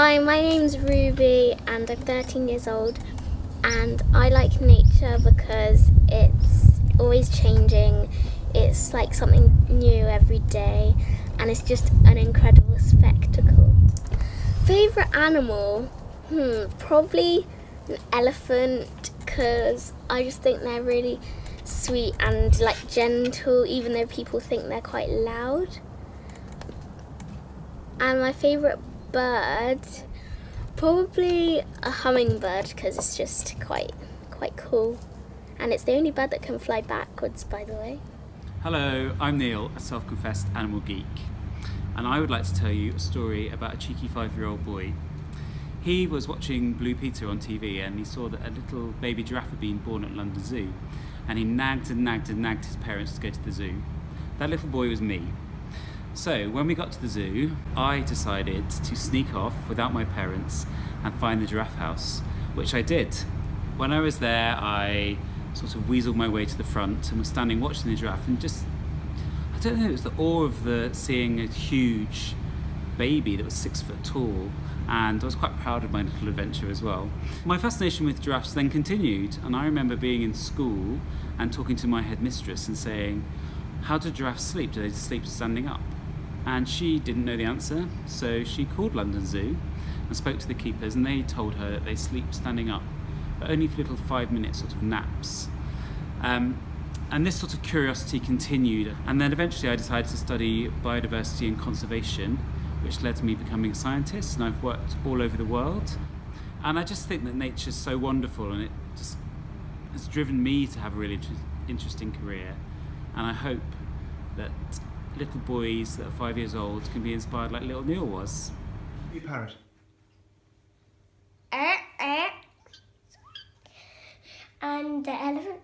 Hi, my name's Ruby and I'm 13 years old, and I like nature because it's always changing. It's like something new every day and it's just an incredible spectacle. Favourite animal? Probably an elephant, because I just think they're really sweet and like gentle, even though people think they're quite loud. And my favourite bird, probably a hummingbird, because it's just quite cool, and it's the only bird that can fly backwards, by the way. Hello, I'm Neil, a self-confessed animal geek, and I would like to tell you a story about a cheeky 5-year-old boy. He was watching Blue Peter on TV and he saw that a little baby giraffe had been born at London Zoo, and he nagged his parents to go to the zoo. That little boy was me. So when we got to the zoo, I decided to sneak off without my parents and find the giraffe house, which I did. When I was there, I sort of weaseled my way to the front and was standing watching the giraffe, and just, I don't know, it was the awe of seeing a huge baby that was 6 foot tall, and I was quite proud of my little adventure as well. My fascination with giraffes then continued, and I remember being in school and talking to my headmistress and saying, how do giraffes sleep? Do they sleep standing up? And she didn't know the answer, so she called London Zoo and spoke to the keepers, and they told her that they sleep standing up, but only for little 5-minute sort of naps. And this sort of curiosity continued, and then eventually I decided to study biodiversity and conservation, which led to me becoming a scientist, and I've worked all over the world. And I just think that nature's so wonderful, and it just has driven me to have a really interesting career. And I hope that little boys that are 5 years old can be inspired like little Neil was. You parrot. And the elephant.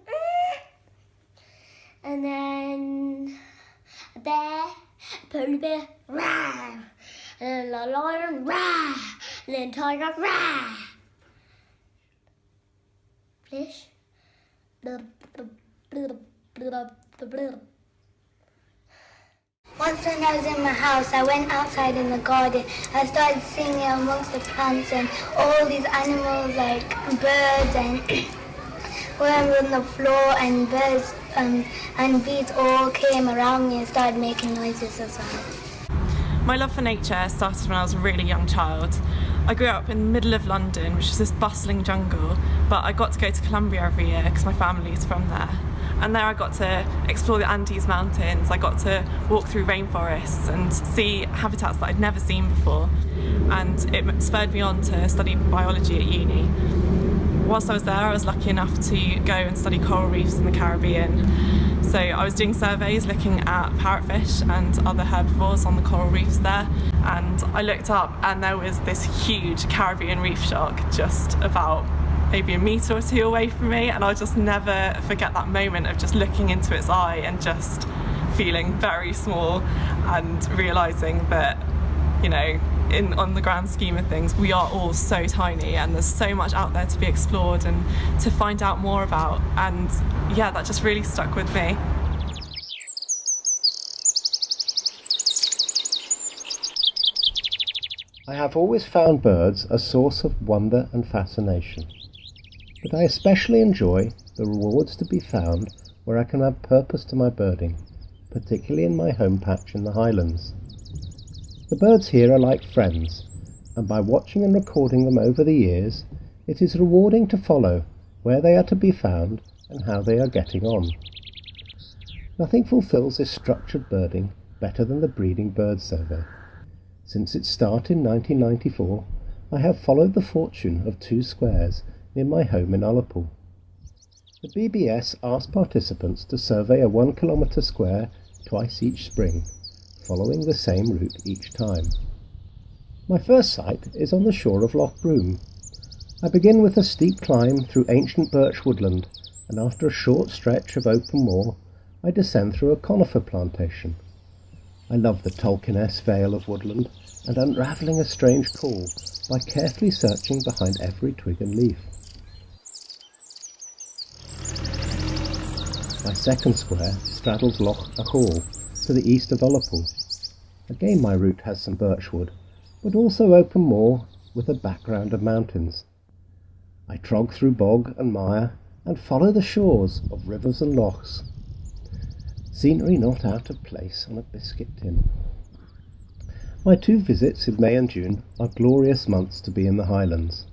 And then a bear, a polar bear, rah. And then a lion, rah. And then tiger, rah. Fish. Once when I was in my house, I went outside in the garden. I started singing amongst the plants, and all these animals like birds and were on the floor, and birds and bees all came around me and started making noises as well. My love for nature started when I was a really young child. I grew up in the middle of London, which is this bustling jungle, but I got to go to Colombia every year because my family is from there. And there I got to explore the Andes Mountains, I got to walk through rainforests and see habitats that I'd never seen before. And it spurred me on to study biology at uni. Whilst I was there, I was lucky enough to go and study coral reefs in the Caribbean. So I was doing surveys looking at parrotfish and other herbivores on the coral reefs there. And I looked up and there was this huge Caribbean reef shark just about maybe a metre or two away from me, and I'll just never forget that moment of just looking into its eye and just feeling very small and realising that, you know, on the grand scheme of things, we are all so tiny and there's so much out there to be explored and to find out more about, and yeah, that just really stuck with me. I have always found birds a source of wonder and fascination. But I especially enjoy the rewards to be found where I can add purpose to my birding, particularly in my home patch in the Highlands. The birds here are like friends, and by watching and recording them over the years, it is rewarding to follow where they are to be found and how they are getting on. Nothing fulfills this structured birding better than the Breeding Bird Survey. Since its start in 1994, I have followed the fortune of 2 squares near my home in Ullapool. The BBS asked participants to survey a 1 kilometre square twice each spring, following the same route each time. My first site is on the shore of Loch Broom. I begin with a steep climb through ancient birch woodland, and after a short stretch of open moor, I descend through a conifer plantation. I love the Tolkien-esque veil of woodland and unravelling a strange call by carefully searching behind every twig and leaf. My second square straddles Loch Achall to the east of Ullapool. Again my route has some birchwood, but also open moor with a background of mountains. I trog through bog and mire and follow the shores of rivers and lochs. Scenery not out of place on a biscuit tin. My 2 visits in May and June are glorious months to be in the Highlands.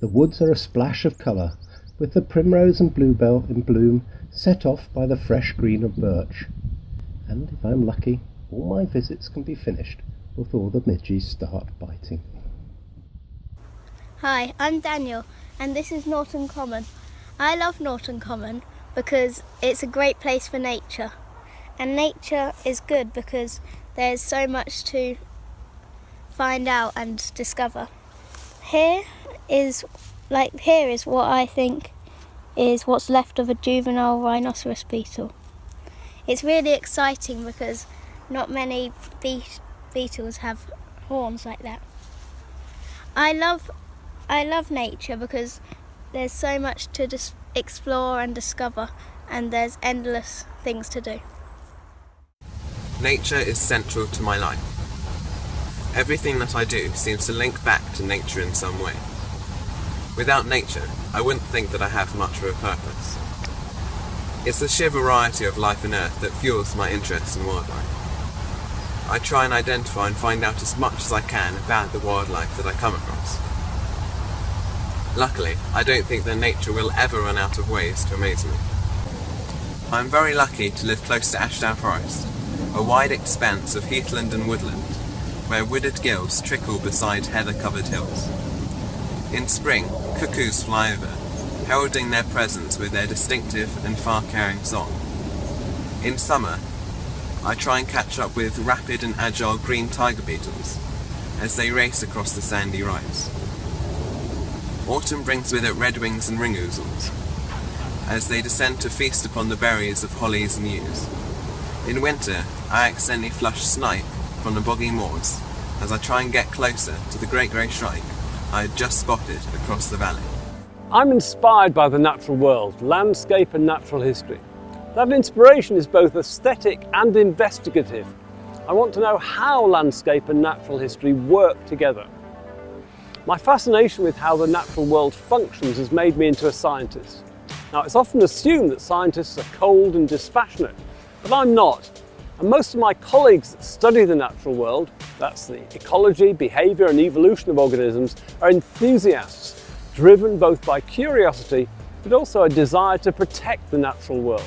The woods are a splash of colour, with the primrose and bluebell in bloom set off by the fresh green of birch. And if I'm lucky, all my visits can be finished before the midges start biting. Hi, I'm Daniel, and this is Norton Common. I love Norton Common because it's a great place for nature. And nature is good because there's so much to find out and discover. Here is what I think is what's left of a juvenile rhinoceros beetle. It's really exciting because not many beetles have horns like that. I love nature because there's so much to explore and discover, and there's endless things to do. Nature is central to my life. Everything that I do seems to link back to nature in some way. Without nature, I wouldn't think that I have much of a purpose. It's the sheer variety of life on Earth that fuels my interest in wildlife. I try and identify and find out as much as I can about the wildlife that I come across. Luckily, I don't think that nature will ever run out of ways to amaze me. I'm very lucky to live close to Ashdown Forest, a wide expanse of heathland and woodland, where wooded gills trickle beside heather-covered hills. In spring, cuckoos fly over, heralding their presence with their distinctive and far-carrying song. In summer, I try and catch up with rapid and agile green tiger beetles as they race across the sandy rise. Autumn brings with it redwings and ring-ouzels, as they descend to feast upon the berries of hollies and yews. In winter, I accidentally flush snipe from the boggy moors as I try and get closer to the great grey shrike I had just spotted across the valley. I'm inspired by the natural world, landscape and natural history. That inspiration is both aesthetic and investigative. I want to know how landscape and natural history work together. My fascination with how the natural world functions has made me into a scientist. Now, it's often assumed that scientists are cold and dispassionate, but I'm not. And most of my colleagues that study the natural world, that's the ecology, behaviour and evolution of organisms, are enthusiasts, driven both by curiosity but also a desire to protect the natural world.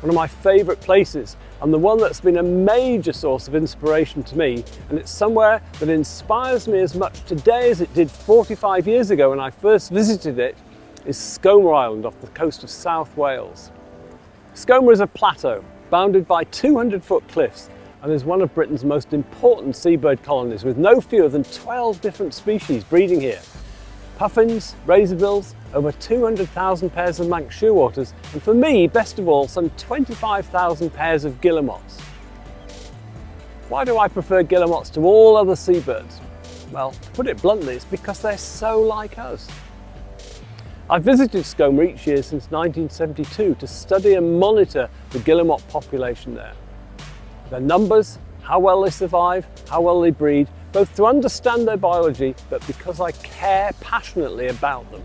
One of my favourite places, and the one that's been a major source of inspiration to me, and it's somewhere that inspires me as much today as it did 45 years ago when I first visited it, is Scomer Island off the coast of South Wales. Scomer is a plateau bounded by 200-foot cliffs and is one of Britain's most important seabird colonies, with no fewer than 12 different species breeding here. Puffins, razorbills, over 200,000 pairs of Manx shearwaters, and for me, best of all, some 25,000 pairs of guillemots. Why do I prefer guillemots to all other seabirds? Well, to put it bluntly, it's because they're so like us. I've visited Scomer each year since 1972 to study and monitor the guillemot population there. Their numbers, how well they survive, how well they breed, both to understand their biology, but because I care passionately about them.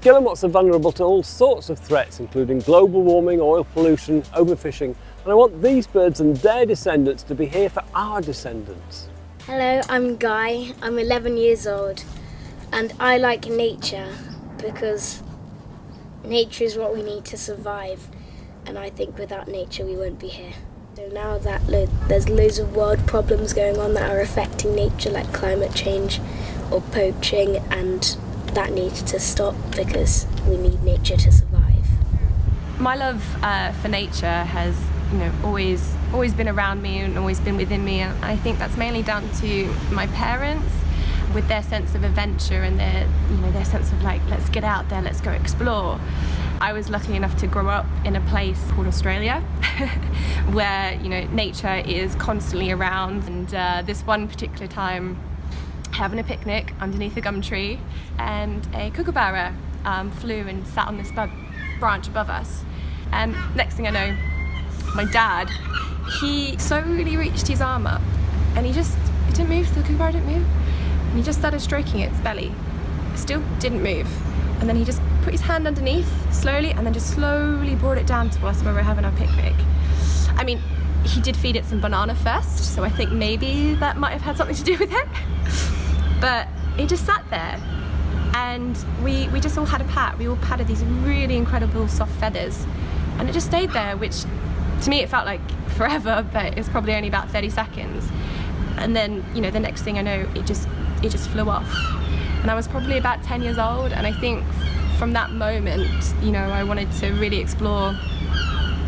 Guillemots are vulnerable to all sorts of threats, including global warming, oil pollution, overfishing, and I want these birds and their descendants to be here for our descendants. Hello, I'm Guy. I'm 11 years old, and I like nature because nature is what we need to survive, and I think without nature we won't be here. So now that there's loads of world problems going on that are affecting nature, like climate change or poaching, and that needs to stop because we need nature to survive. My love for nature has, always been around me and always been within me, and I think that's mainly down to my parents, with their sense of adventure and their sense of let's get out there, let's go explore. I was lucky enough to grow up in a place called Australia where nature is constantly around, and this one particular time having a picnic underneath a gum tree, and a kookaburra flew and sat on this branch above us, and next thing I know, my dad, he slowly reached his arm up and he didn't move, the kookaburra didn't move. and he just started stroking its belly. It still didn't move. And then he just put his hand underneath slowly and then just slowly brought it down to us when we were having our picnic. I mean, he did feed it some banana first, so I think maybe that might have had something to do with it. But it just sat there, and we just all had a pat. We all patted these really incredible soft feathers, and it just stayed there, which to me it felt like forever, but it was probably only about 30 seconds. And then, you know, the next thing I know, it just flew off. And I was probably about 10 years old, and I think from that moment, you know, I wanted to really explore,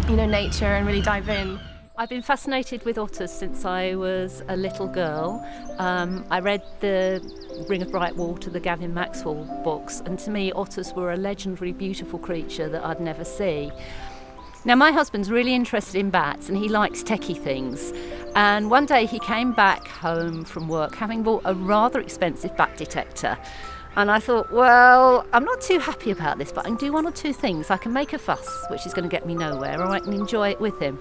you know, nature and really dive in. I've been fascinated with otters since I was a little girl. I read the Ring of Bright Water, the Gavin Maxwell books, and to me otters were a legendary, beautiful creature that I'd never see. Now my husband's really interested in bats and he likes techie things, and one day he came back home from work having bought a rather expensive bat detector. And I thought, well, I'm not too happy about this, but I can do one or two things. I can make a fuss, which is going to get me nowhere, or I can enjoy it with him.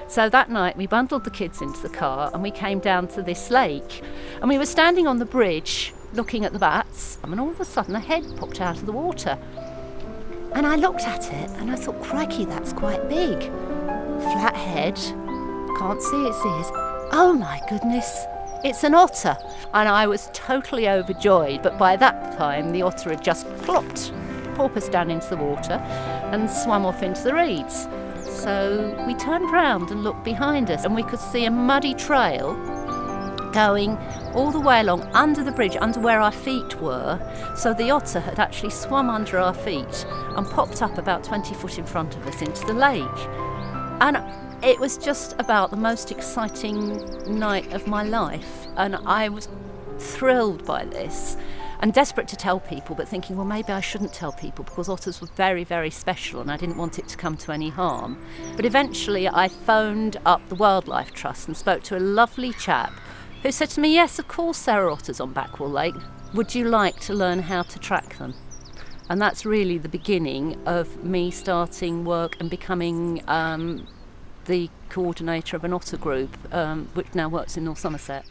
So that night we bundled the kids into the car and we came down to this lake. And we were standing on the bridge looking at the bats, and all of a sudden a head popped out of the water. And I looked at it and I thought, crikey, that's quite big. Flat head, can't see its ears. Oh my goodness. It's an otter, and I was totally overjoyed, but by that time the otter had just plopped, porpoised down into the water and swum off into the reeds. So we turned round and looked behind us, and we could see a muddy trail going all the way along under the bridge, under where our feet were. So the otter had actually swum under our feet and popped up about 20 foot in front of us into the lake. And it was just about the most exciting night of my life, and I was thrilled by this and desperate to tell people, but thinking, well, maybe I shouldn't tell people because otters were very, very special and I didn't want it to come to any harm. But eventually I phoned up the Wildlife Trust and spoke to a lovely chap who said to me, yes, of course there are otters on Backwell Lake. Would you like to learn how to track them? And that's really the beginning of me starting work and becoming the coordinator of an otter group, which now works in North Somerset.